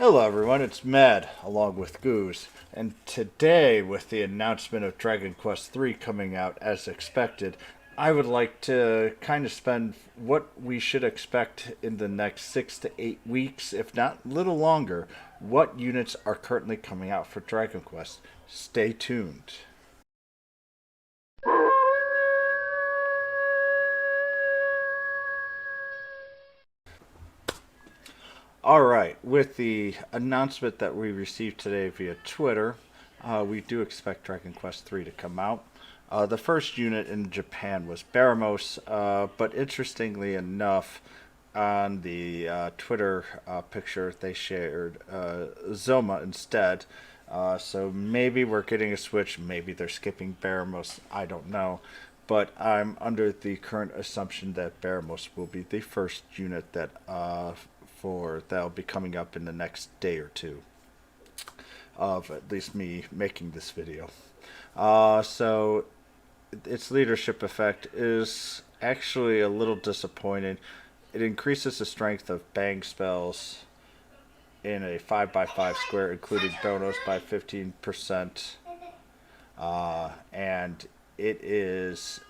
Hello everyone, it's Mad, along with Goose, and today, with the announcement of Dragon Quest III coming out as expected, I would like to kind of spend what we should expect in the next 6 to 8 weeks, if not a little longer, what units are currently coming out for Dragon Quest. Stay tuned. All right, with the announcement that we received today via Twitter, we do expect Dragon Quest III to come out. The first unit in Japan was Baramos, but interestingly enough, on the Twitter picture, they shared Zoma instead. So maybe we're getting a switch, maybe they're skipping Baramos, I don't know. But I'm under the current assumption that Baramos will be the first unit that that'll be coming up in the next day or two of at least me making this video. So its leadership effect is actually a little disappointing. It increases the strength of bang spells in a 5x5 square, including bonus by 15%. And it is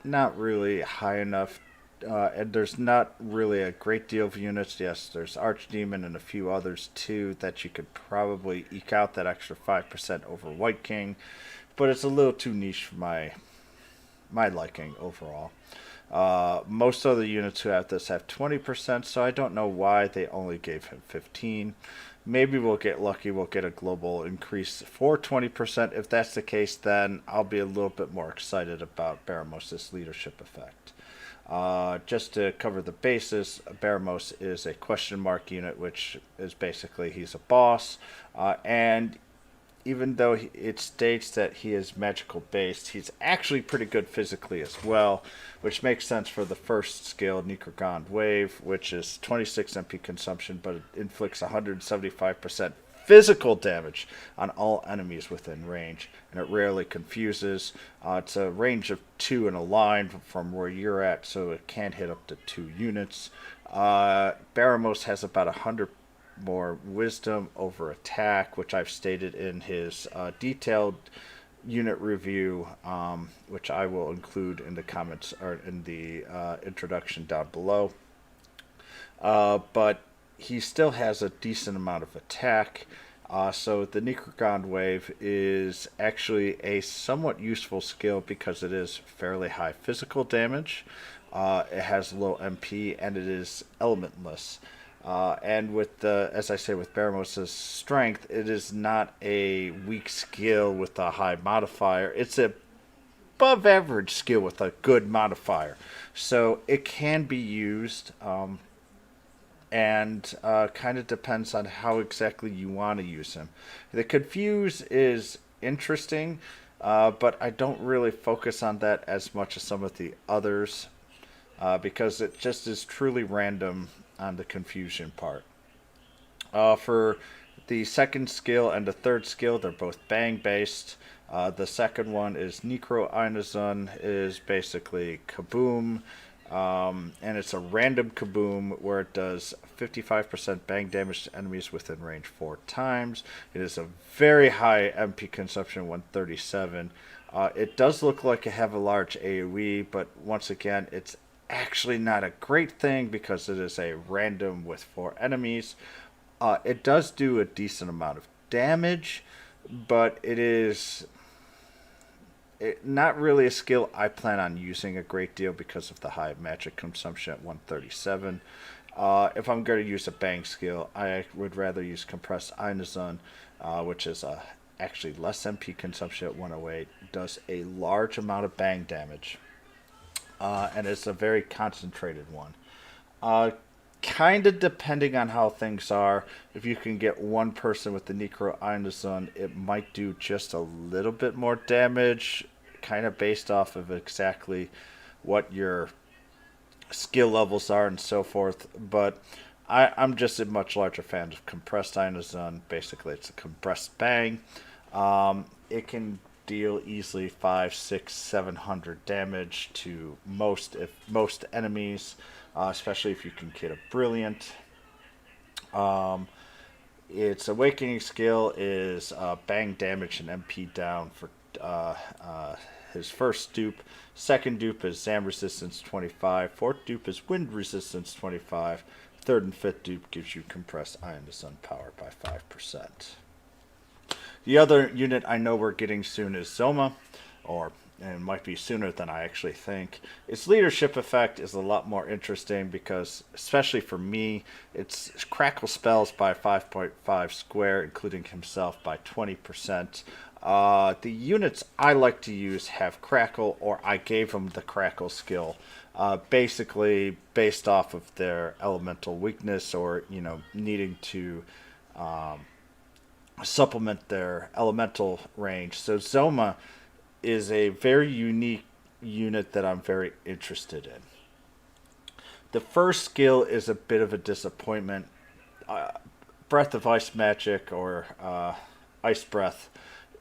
not really high enough. And there's not really a great deal of units. Yes, there's Archdemon and a few others too that you could probably eke out that extra 5% over White King, but it's a little too niche for my liking overall. Most other units who have this have 20%, so I don't know why they only gave him 15. Maybe we'll get lucky, we'll get a global increase for 20%. If that's the case, then I'll be a little bit more excited about Baramos' leadership effect. Just to cover the basis, Baramos is a question mark unit, which is basically he's a boss, and even though it states that he is magical based, he's actually pretty good physically as well, which makes sense for the first skill, Necrogond Wave, which is 26 MP consumption, but it inflicts 175% physical damage on all enemies within range, and it rarely confuses. It's a range of 2 in a line from where you're at, so it can hit up to 2 units. Baramos has about 100 more wisdom over attack, which I've stated in his detailed unit review, which I will include in the comments or in the introduction down below. But he still has a decent amount of attack. So the Necrogond Wave is actually a somewhat useful skill because it is fairly high physical damage. It has low MP and it is elementless. And with as I say, with Baramos' strength, it is not a weak skill with a high modifier. It's a above average skill with a good modifier. So it can be used, and kind of depends on how exactly you want to use him. The Confuse is interesting, but I don't really focus on that as much as some of the others, because it just is truly random on the confusion part. For the second skill and the third skill, they're both bang based. The second one is Necro Einazun, is basically kaboom, and it's a random kaboom where it does 55% bang damage to enemies within range 4 times. It is a very high MP consumption, 137. It does look like it have a large AoE, but once again, it's actually not a great thing because it is a random with 4 enemies. It does do a decent amount of damage, but it is not really a skill I plan on using a great deal because of the high magic consumption at 137. If I'm going to use a bang skill, I would rather use Compressed Einazun, which is actually less MP consumption at 108, does a large amount of bang damage. And it's a very concentrated one. Kind of depending on how things are, if you can get one person with the Necro Einazun, it might do just a little bit more damage, kind of based off of exactly what your skill levels are and so forth. But I'm just a much larger fan of Compressed Einazun. Basically, it's a compressed bang. It can deal easily 5, 6, 700 damage to most enemies, especially if you can get a brilliant. Its awakening skill is bang damage and MP down for his first dupe. Second dupe is Zam resistance 25. Fourth dupe is wind resistance 25. Third and fifth dupe gives you compressed ion to sun power by 5%. The other unit I know we're getting soon is Zoma, or and it might be sooner than I actually think. Its leadership effect is a lot more interesting because, especially for me, its crackle spells by 5.5 square, including himself by 20%. The units I like to use have crackle, or I gave them the crackle skill, basically based off of their elemental weakness, or needing to supplement their elemental range. So Zoma is a very unique unit that I'm very interested in. The first skill is a bit of a disappointment. Breath of Ice Magic, or Ice Breath,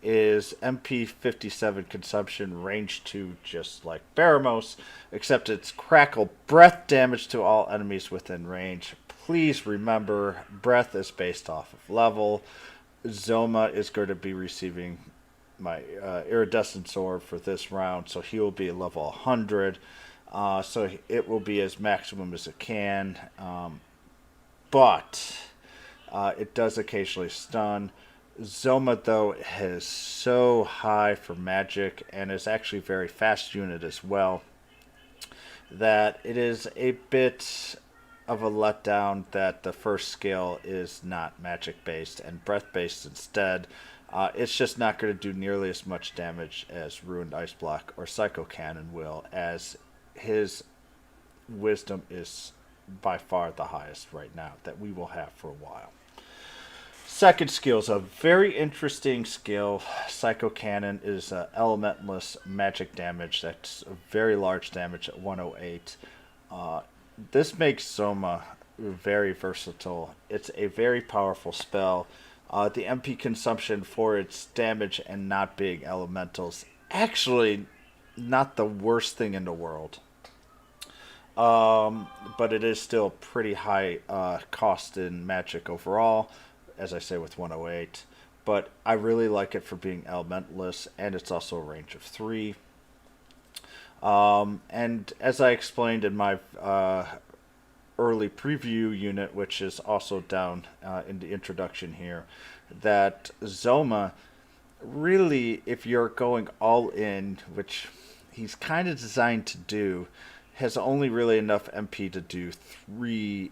is MP 57 consumption, range 2, just like Baramos, except it's crackle breath damage to all enemies within range. Please remember, breath is based off of level. Zoma is going to be receiving my iridescent sword for this round, so he will be at level 100. So it will be as maximum as it can, but it does occasionally stun. Zoma, though, is so high for magic and is actually a very fast unit as well, that it is a bit of a letdown that the first skill is not magic based and breath based instead. It's just not going to do nearly as much damage as Ruined Ice Block or Psycho Cannon will, as his wisdom is by far the highest right now that we will have for a while. Second skill is a very interesting skill. Psycho Cannon is elementless magic damage. That's a very large damage at 108. This makes Zoma very versatile. It's a very powerful spell. The MP consumption for its damage and not being elementals, actually not the worst thing in the world. But it is still pretty high cost in magic overall, as I say, with 108. But I really like it for being elementless, and it's also a range of 3. And as I explained in my early preview unit, which is also down in the introduction here, that Zoma, really, if you're going all in, which he's kind of designed to do, has only really enough MP to do 3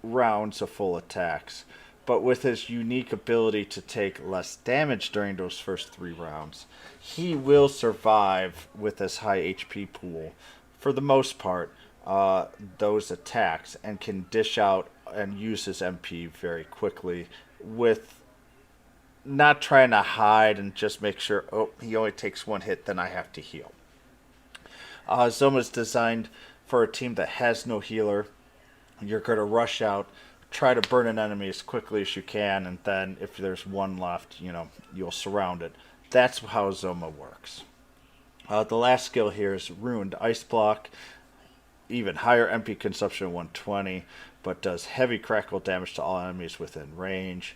rounds of full attacks. But with his unique ability to take less damage during those first 3 rounds, he will survive with his high HP pool, for the most part, those attacks, and can dish out and use his MP very quickly, with not trying to hide and just make sure, oh, he only takes 1 hit, then I have to heal. Zoma is designed for a team that has no healer. You're going to rush out, try to burn an enemy as quickly as you can, and then if there's 1 left, you'll surround it. That's how Zoma works. The last skill here is Ruined Ice Block. Even higher MP consumption, 120, but does heavy crackle damage to all enemies within range.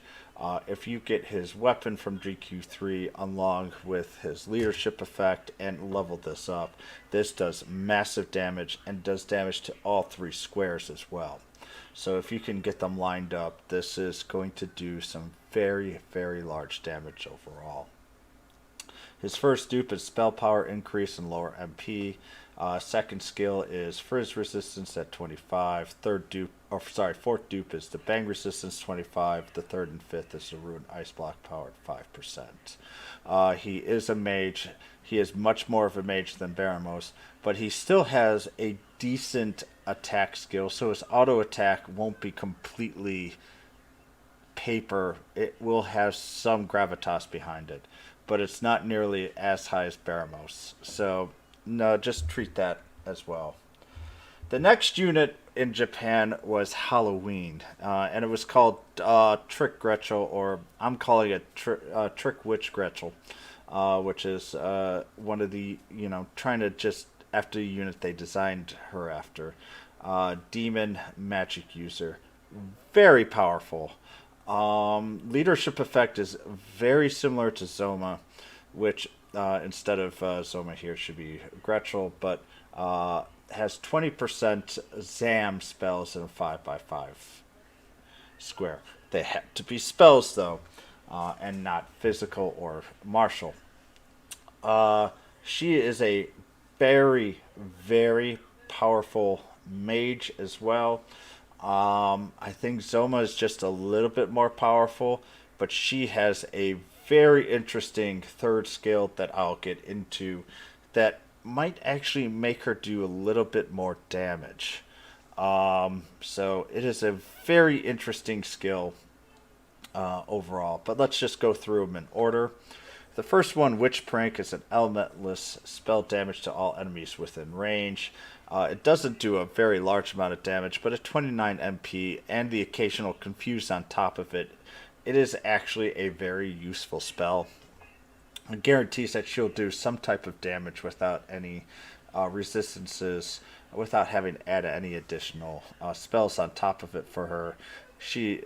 If you get his weapon from GQ3 along with his leadership effect and level this up, this does massive damage and does damage to all 3 squares as well. So if you can get them lined up, this is going to do some very, very large damage overall. His first dupe is spell power increase and lower MP. Second skill is frizz resistance at 25. Fourth dupe is the bang resistance 25. The third and fifth is the ruined ice block power at 5%. He is a mage. He is much more of a mage than Baramos, but he still has a decent attack skill, so his auto attack won't be completely paper. It will have some gravitas behind it, but it's not nearly as high as Baramos. So no, just treat that as well. The next unit in Japan was Halloween, and it was called Trick Greichel, or I'm calling it Trick Witch Greichel, which is one of the, trying to just after the unit they designed her after. Demon magic user. Very powerful. Leadership effect is very similar to Zoma, which instead of Zoma here should be Greichel, but has 20% Zam spells in a 5x5 square. They have to be spells, though, and not physical or martial. Uh, she is a very, very powerful mage as well. I think Zoma is just a little bit more powerful, but she has a very interesting third skill that I'll get into that might actually make her do a little bit more damage. So it is a very interesting skill overall. But let's just go through them in order. The first one, Witch Prank, is an elementless spell damage to all enemies within range. It doesn't do a very large amount of damage, but at 29 MP and the occasional Confuse on top of it, it is actually a very useful spell. It guarantees that she'll do some type of damage without any resistances, without having to add any additional spells on top of it for her.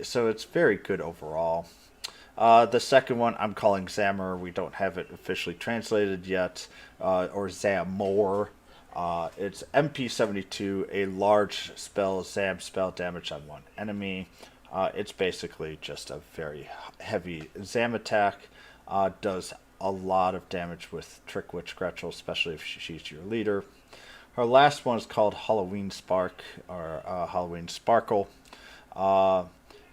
So it's very good overall. The second one I'm calling Zammer. We don't have it officially translated yet, or Zamor. It's MP72, a large spell, Zam spell damage on one enemy. It's basically just a very heavy Zam attack. Does a lot of damage with Trick Witch Greichel, especially if she's your leader. Her last one is called Halloween Spark, or Halloween Sparkle.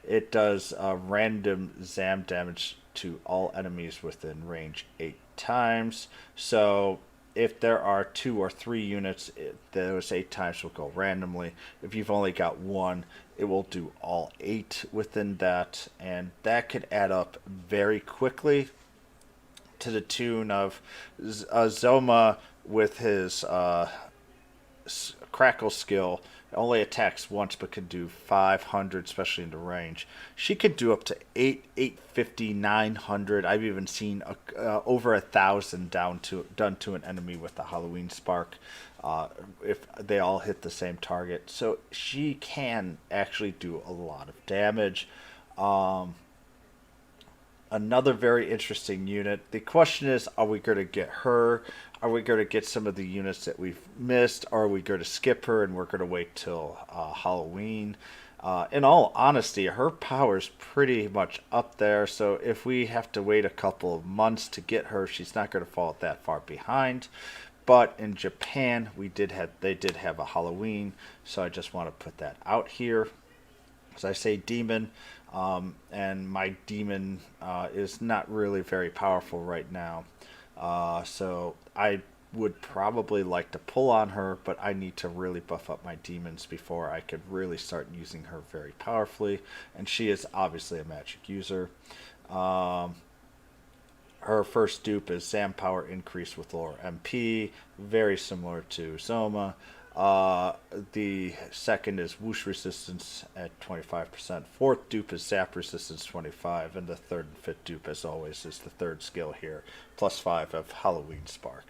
It does random Zam damage to all enemies within range 8 times. So if there are 2 or 3 units, those 8 times will go randomly. If you've only got one, it will do all 8 within that. And that could add up very quickly to the tune of Zoma with his Crackle skill. Only attacks once but can do 500, especially into range. She could do up to 850, 900. I've even seen over 1,000 done to an enemy with the Halloween Spark if they all hit the same target. So she can actually do a lot of damage. Another very interesting unit. The question is, are we going to get her? Are we going to get some of the units that we've missed? Or are we going to skip her and we're going to wait till Halloween? In all honesty, her power's pretty much up there. So if we have to wait a couple of months to get her, she's not going to fall that far behind. But in Japan, they did have a Halloween, so I just want to put that out here. As I say, demon. And my demon is not really very powerful right now. So I would probably like to pull on her, but I need to really buff up my demons before I could really start using her very powerfully. And she is obviously a magic user. Her first dupe is Zam power increase with lower MP, very similar to Zoma. The second is whoosh resistance at 25%. Fourth dupe is zap resistance 25, and the third and fifth dupe, as always, is the third skill here, +5 of Halloween Spark.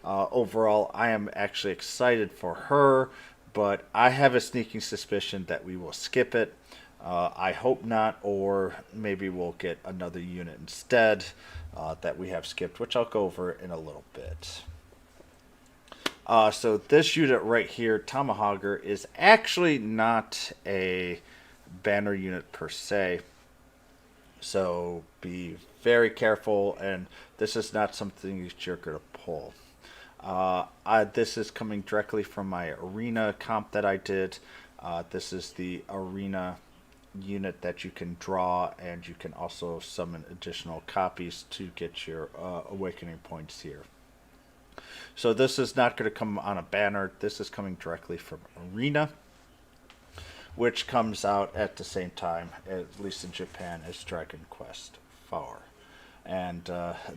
Overall, I am actually excited for her, but I have a sneaking suspicion that we will skip it. I hope not, or maybe we'll get another unit instead that we have skipped, which I'll go over in a little bit. So this unit right here, Tomahoger, is actually not a banner unit per se. So be very careful, and this is not something that you're going to pull. This is coming directly from my arena comp that I did. This is the arena unit that you can draw, and you can also summon additional copies to get your awakening points here. So this is not going to come on a banner. This is coming directly from Arena, which comes out at the same time, at least in Japan, as Dragon Quest 4. And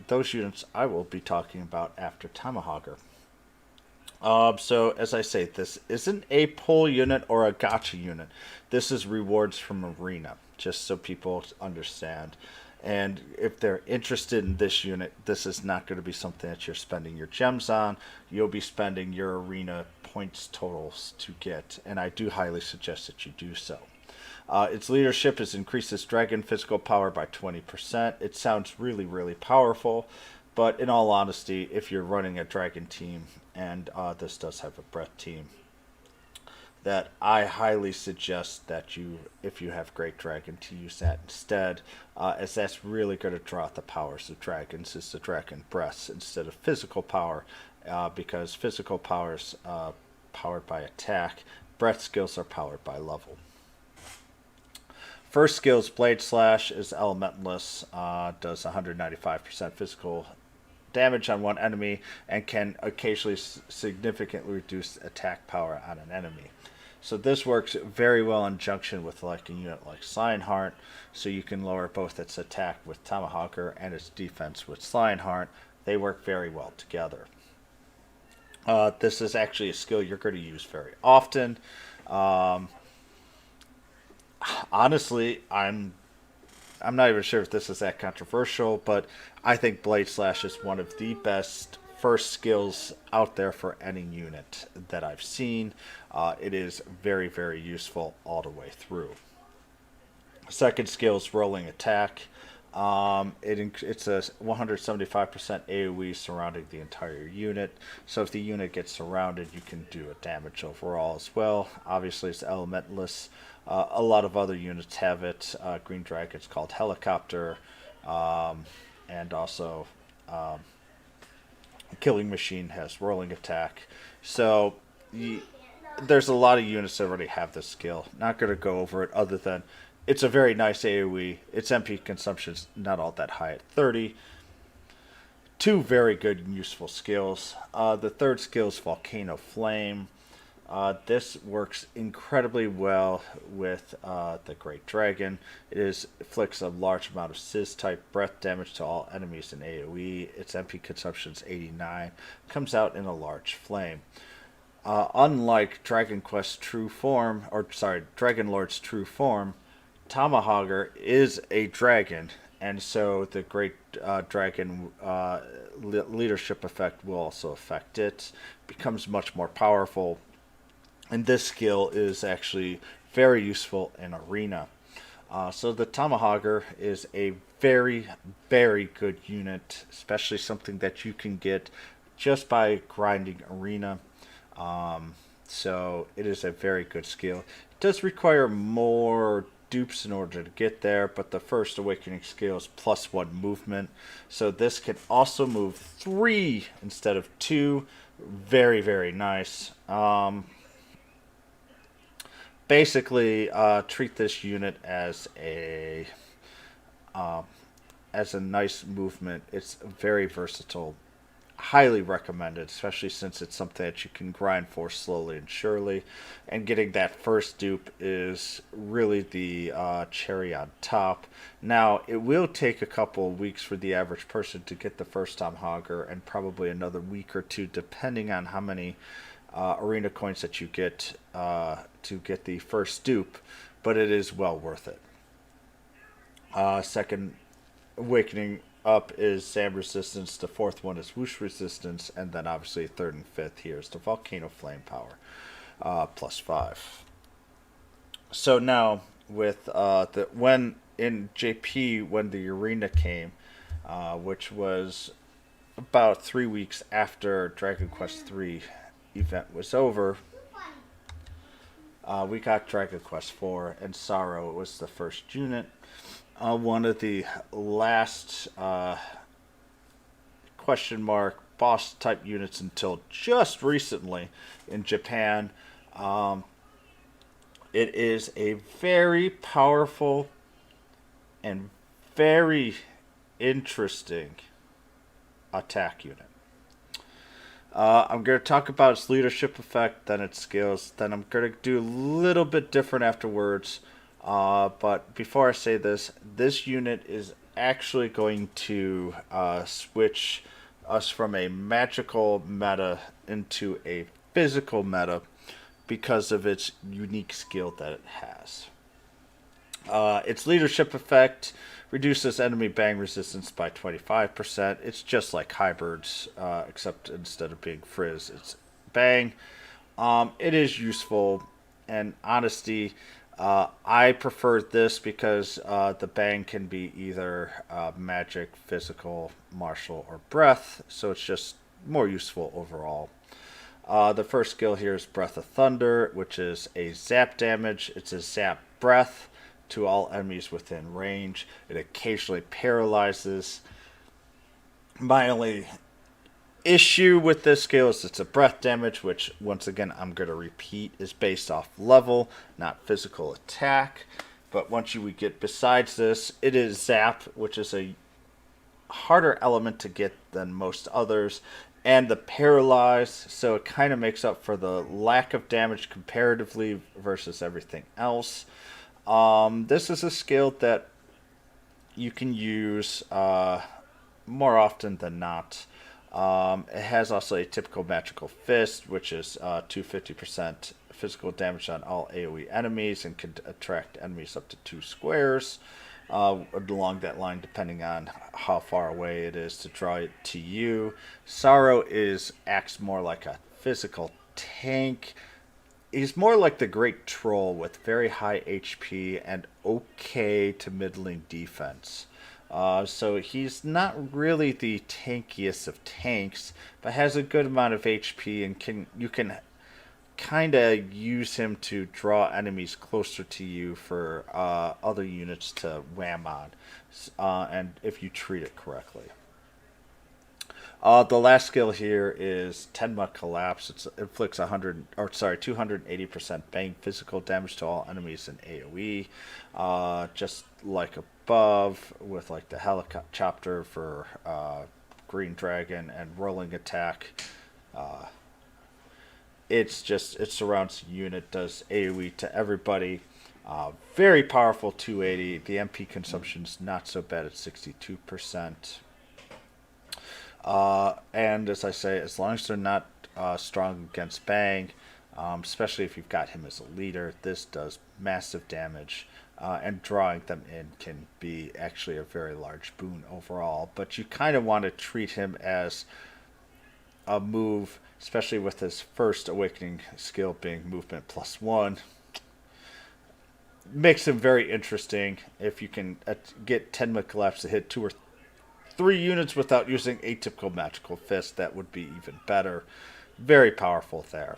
those units I will be talking about after Tomahoger. So, as I say, this isn't a pull unit or a gotcha unit. This is rewards from Arena, just so people understand. And if they're interested in this unit, this is not going to be something that you're spending your gems on. You'll be spending your arena points totals to get, and I do highly suggest that you do so. Its leadership is increases dragon physical power by 20%. It sounds really, really powerful, but in all honesty, if you're running a dragon team, and this does have a breath team, that I highly suggest that you, if you have Great Dragon, to use that instead, as that's really going to draw out the powers of dragons, is the dragon breaths instead of physical power, because physical powers powered by attack, breath skills are powered by level. First skill's Blade Slash is elementless, does 195% physical damage on one enemy, and can occasionally significantly reduce attack power on an enemy. So this works very well in junction with like a unit like Lionheart, so you can lower both its attack with Tomahoger and its defense with Lionheart. They work very well together. This is actually a skill you're going to use very often. Honestly, I'm not even sure if this is that controversial, but I think Blade Slash is one of the best first skills out there for any unit that I've seen. It is very, very useful all the way through. Second skill is Rolling Attack. It's a 175% AoE surrounding the entire unit. So if the unit gets surrounded, you can do a damage overall as well. Obviously, it's elementless. A lot of other units have it. Green Dragon's called Helicopter, and also Killing Machine has Rolling Attack. So there's a lot of units that already have this skill. Not going to go over it other than it's a very nice AoE. Its MP consumption's not all that high at 30. Two very good and useful skills. The third skill is Volcano Flame. This works incredibly well with the Great Dragon. It inflicts a large amount of Sizz-type breath damage to all enemies in AoE. Its MP consumption is 89. Comes out in a large flame. Unlike Dragon Quest True Form, Dragon Lord's True Form, Tomahoger is a dragon, and so the Great Dragon leadership effect will also affect it. Becomes much more powerful. And this skill is actually very useful in Arena. So the Tomahoger is a very, very good unit, especially something that you can get just by grinding Arena. So it is a very good skill. It does require more dupes in order to get there, but the first awakening skill is +1 movement. So this can also move 3 instead of 2. Very, very nice. Basically, treat this unit as a nice movement. It's very versatile. Highly recommended, especially since it's something that you can grind for slowly and surely. And getting that first dupe is really the cherry on top. Now, it will take a couple of weeks for the average person to get the first Tomahoger, and probably another week or two, depending on how many arena coins that you get to get the first dupe, but it is well worth it. Second awakening up is Zam resistance. The fourth one is whoosh resistance, and then obviously third and fifth here is the volcano flame power, +5. So now with when in JP when the arena came, which was about 3 weeks after Dragon Quest 3 event was over, we got Dragon Quest 4, and Psaro was the first unit. One of the last question mark boss type units until just recently in Japan. It is a very powerful and very interesting attack unit. I'm going to talk about its leadership effect, then its skills, then I'm going to do a little bit different afterwards. But before I say this, this unit is actually going to switch us from a magical meta into a physical meta because of its unique skill that it has. Its leadership effect reduces enemy bang resistance by 25%. It's just like hybrids, except instead of being frizz, it's bang. It is useful, and honesty, I prefer this because the bang can be either magic, physical, martial, or breath, so it's just more useful overall. The first skill here is Breath of Thunder, which is a zap damage. It's a zap breath to all enemies within range. It occasionally paralyzes. My only issue with this skill is it's a breath damage, which once again I'm going to repeat is based off level, not physical attack. But once you get besides this, it is zap, which is a harder element to get than most others, and the paralyze, so it kind of makes up for the lack of damage comparatively versus everything else. This is a skill that you can use more often than not. It has also a typical magical fist, which is 250% physical damage on all AoE enemies and can attract enemies up to 2 squares along that line, depending on how far away it is to draw it to you. Psaro acts more like a physical tank. He's more like the Great Troll with very high HP and okay to middling defense. So he's not really the tankiest of tanks, but has a good amount of HP and you can kind of use him to draw enemies closer to you for other units to wham on, and if you treat it correctly. The last skill here is Tenma Collapse. It inflicts 280% bang physical damage to all enemies in AoE, just like above, with like the helicopter for Green Dragon and rolling attack. It surrounds the unit, does AoE to everybody. Very powerful 280. The MP consumption's not so bad at 62%. And as I say, as long as they're not strong against Bang, especially if you've got him as a leader, this does massive damage. And drawing them in can be actually a very large boon overall. But you kind of want to treat him as a move, especially with his first awakening skill being movement +1. Makes him very interesting. If you can get Tenma Collapse to hit 2 or 3 units without using atypical magical fist, that would be even better. Very powerful there.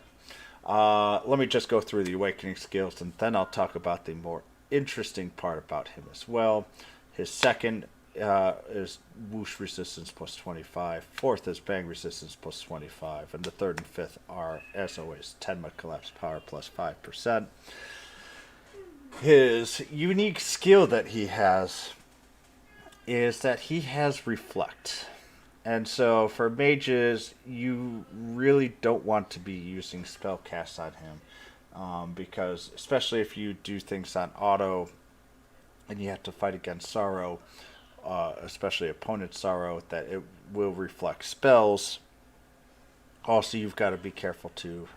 Let me just go through the awakening skills, and then I'll talk about the more interesting part about him as well. His second is whoosh resistance +25. Fourth is bang resistance +25. And the third and fifth are, as always, Tenma Collapse power +5%. His unique skill that he has is that he has Reflect. And so for mages, you really don't want to be using spellcast on him. Because especially if you do things on auto and you have to fight against Psaro, especially opponent Psaro, that it will reflect spells. Also, you've got to be careful to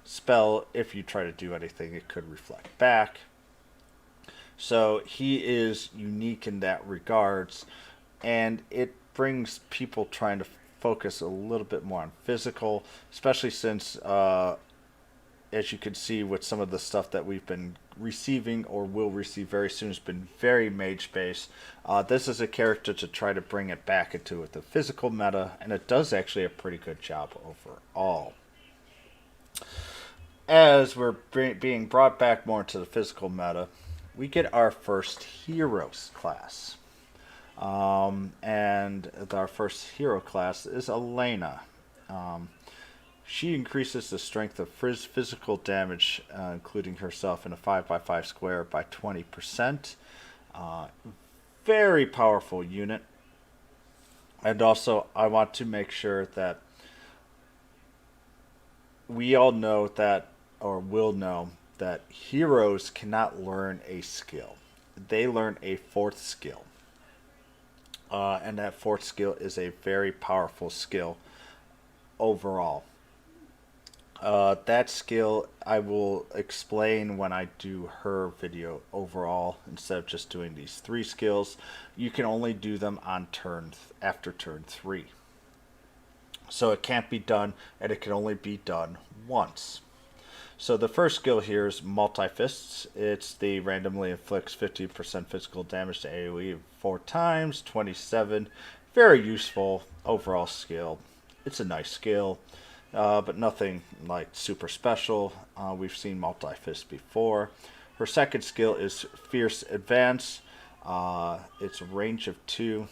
spell. If you try to do anything, it could reflect back. So he is unique in that regards, and it brings people trying to focus a little bit more on physical, especially since, as you can see with some of the stuff that we've been receiving or will receive very soon, has been very mage based. This is a character to try to bring it back into the physical meta, and it does actually a pretty good job overall. As we're being brought back more into the physical meta, we get our first heroes class. And our first hero class is Alena. She increases the strength of physical damage, including herself in a 5x5 square, by 20%. Very powerful unit. And also, I want to make sure that we all know that, or will know, that heroes cannot learn a skill. They learn a 4th skill. And that 4th skill is a very powerful skill overall. That skill I will explain when I do her video overall, instead of just doing these 3 skills. You can only do them on after turn 3. So it can't be done, and it can only be done once. So the first skill here is Multi Fists. It's the randomly inflicts 50% physical damage to AoE 4 times, 27. Very useful overall skill. It's a nice skill, but nothing like super special. We've seen Multi Fist before. Her second skill is Fierce Advance. It's a range of 2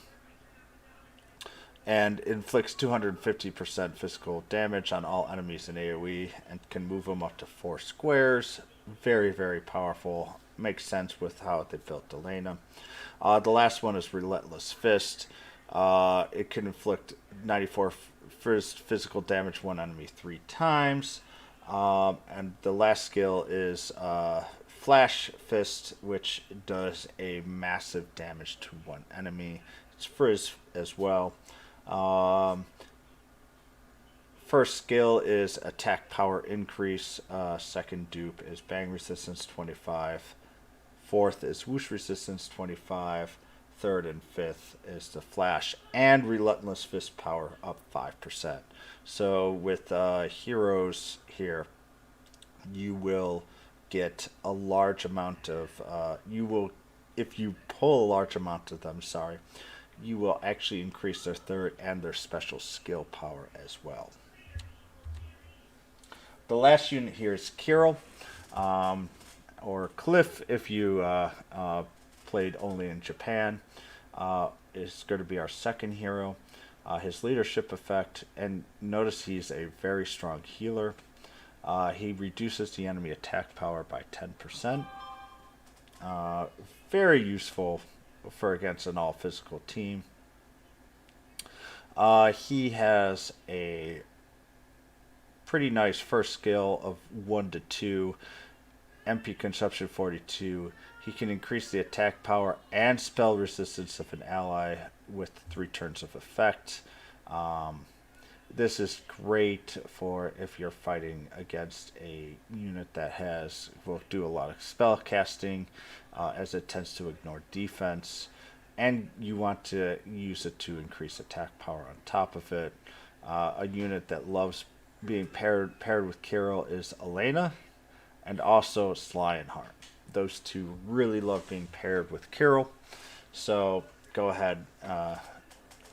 and inflicts 250% physical damage on all enemies in AoE and can move them up to 4 squares. Very, very powerful. Makes sense with how they built Alena. The last one is Relentless Fist. It can inflict 94 physical damage one enemy 3 times. And the last skill is Flash Fist, which does a massive damage to one enemy. It's frizz as well. First skill is attack power increase. Second dupe is bang resistance 25. Fourth is whoosh resistance 25. Third and fifth is the flash and relentless fist power up 5%. So with heroes here, you will get a large amount of if you pull a large amount of them, you will actually increase their third and their special skill power as well. The last unit here is Kiryl, or Cliff if you played only in Japan. Is going to be our second hero. His leadership effect, and notice he's a very strong healer. He reduces the enemy attack power by 10%. Very useful for against an all-physical team. He has a pretty nice first skill of 1 to 2, MP consumption 42. He can increase the attack power and spell resistance of an ally with 3 turns of effect. This is great for if you're fighting against a unit that will do a lot of spell casting, as it tends to ignore defense, and you want to use it to increase attack power on top of it. A unit that loves being paired with Kiryl is Alena, and also Lionheart. Those two really love being paired with Kiryl, so go ahead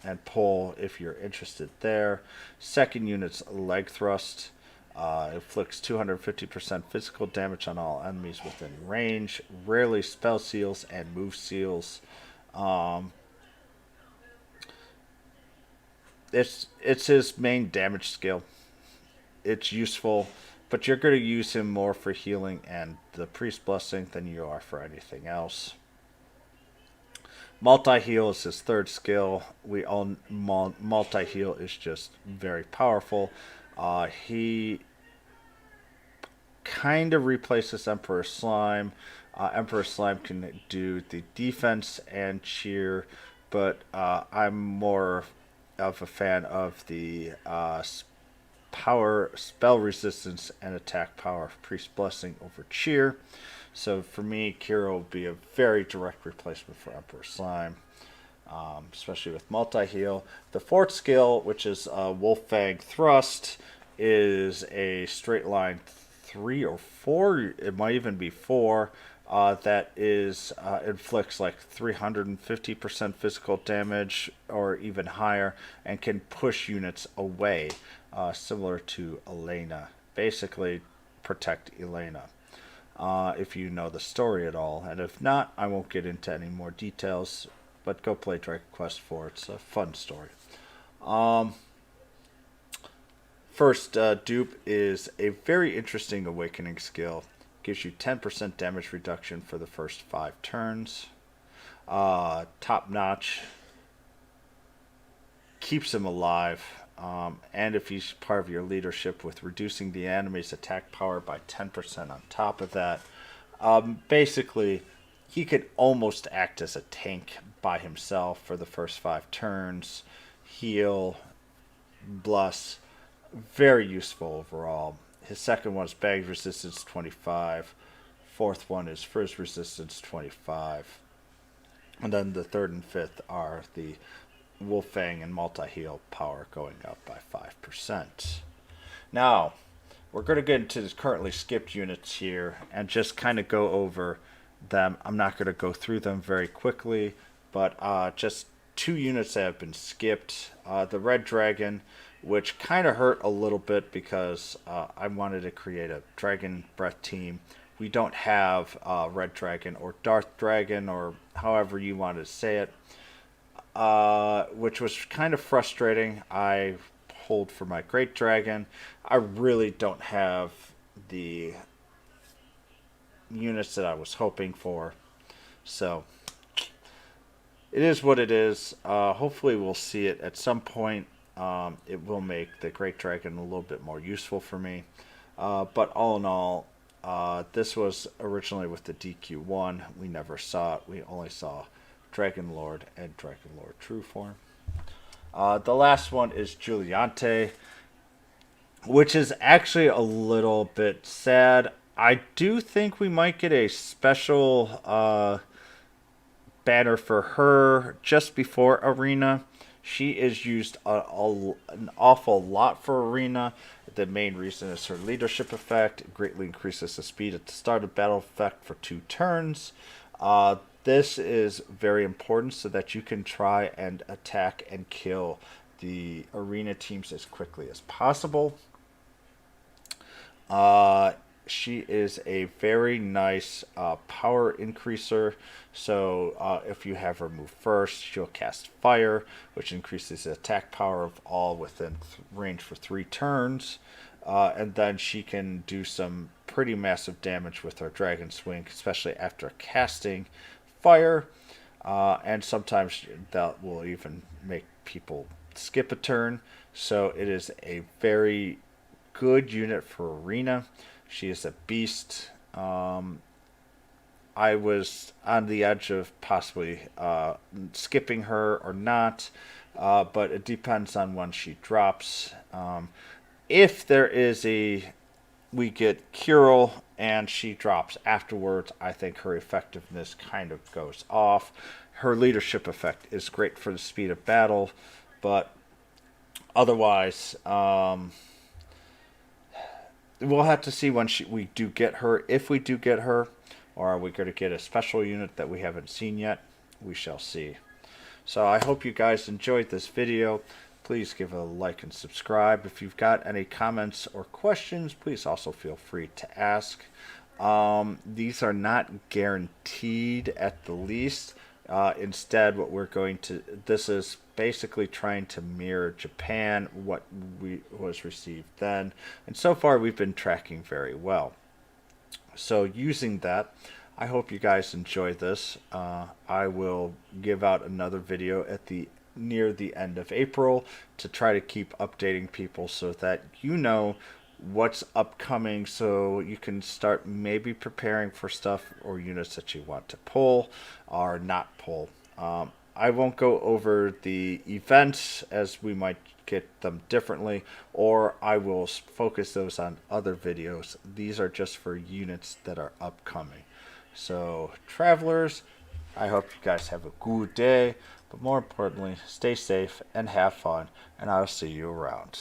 and pull if you're interested there. Second unit's Leg Thrust. Inflicts 250% physical damage on all enemies within range. Rarely spell seals and move seals. It's his main damage skill. It's useful, but you're going to use him more for healing and the Priest Blessing than you are for anything else. Multi-heal is his third skill. We all multi-heal is just very powerful. He kind of replaces Emperor Slime. Emperor Slime can do the defense and cheer, but I'm more of a fan of the power, spell resistance, and attack power of Priest Blessing over cheer. So for me, Kiryl will be a very direct replacement for Emperor Slime, especially with multi-heal. The fourth skill, which is Wolffang Thrust, is a straight line 3 or 4, it might even be 4, that inflicts like 350% physical damage or even higher, and can push units away, similar to Alena. Basically, protect Alena. If you know the story at all, and if not, I won't get into any more details, but go play Dragon Quest 4. It's a fun story. First dupe is a very interesting awakening skill. Gives you 10% damage reduction for the first 5 turns. Top notch. Keeps him alive. And if he's part of your leadership, with reducing the enemy's attack power by 10% on top of that. Basically, he could almost act as a tank by himself for the first 5 turns. Heal, bless, very useful overall. His second one is bag resistance 25. Fourth one is frizz resistance 25. And then the third and fifth are the Wolffang and multi-heal power going up by 5%. Now, we're going to get into the currently skipped units here and just kind of go over them. I'm not going to go through them very quickly, but just two units that have been skipped. The Red Dragon, which kind of hurt a little bit because I wanted to create a Dragon Breath team. We don't have Red Dragon or Darth Dragon or however you want to say it, which was kind of frustrating. I pulled for my Great Dragon. I really don't have the units that I was hoping for. So it is what it is. Hopefully we'll see it at some point. It will make the Great Dragon a little bit more useful for me. But all in all, this was originally with the DQ1. We never saw it. We only saw Dragon Lord and Dragon Lord True Form. The last one is Juliante, which is actually a little bit sad. I do think we might get a special banner for her just before Arena. She is used an awful lot for Arena. The main reason is her leadership effect. It greatly increases the speed at the start of battle effect for 2 turns. This is very important so that you can try and attack and kill the Arena teams as quickly as possible. She is a very nice power increaser. So if you have her move first, she'll cast Fire, which increases the attack power of all within range for 3 turns. And then she can do some pretty massive damage with her Dragon Swing, especially after casting Fire. And sometimes that will even make people skip a turn. So it is a very good unit for Arena. She is a beast. I was on the edge of possibly skipping her or not, but it depends on when she drops. If there is we get Kiryl and she drops afterwards, I think her effectiveness kind of goes off. Her leadership effect is great for the speed of battle, but otherwise, we'll have to see when we do get her, if we do get her, or are we going to get a special unit that we haven't seen yet? We shall see. So I hope you guys enjoyed this video. Please give a like and subscribe. If you've got any comments or questions, please also feel free to ask. These are not guaranteed at the least. Instead, what we're going to, this is basically trying to mirror Japan, what was received then. And so far, we've been tracking very well. So using that, I hope you guys enjoy this. I will give out another video at near the end of April to try to keep updating people so that you know what's upcoming, so you can start maybe preparing for stuff or units that you want to pull or not pull. I won't go over the events as we might get them differently, or I will focus those on other videos. These are just for units that are upcoming. So travelers, I hope you guys have a good day, but more importantly, stay safe and have fun, and I'll see you around.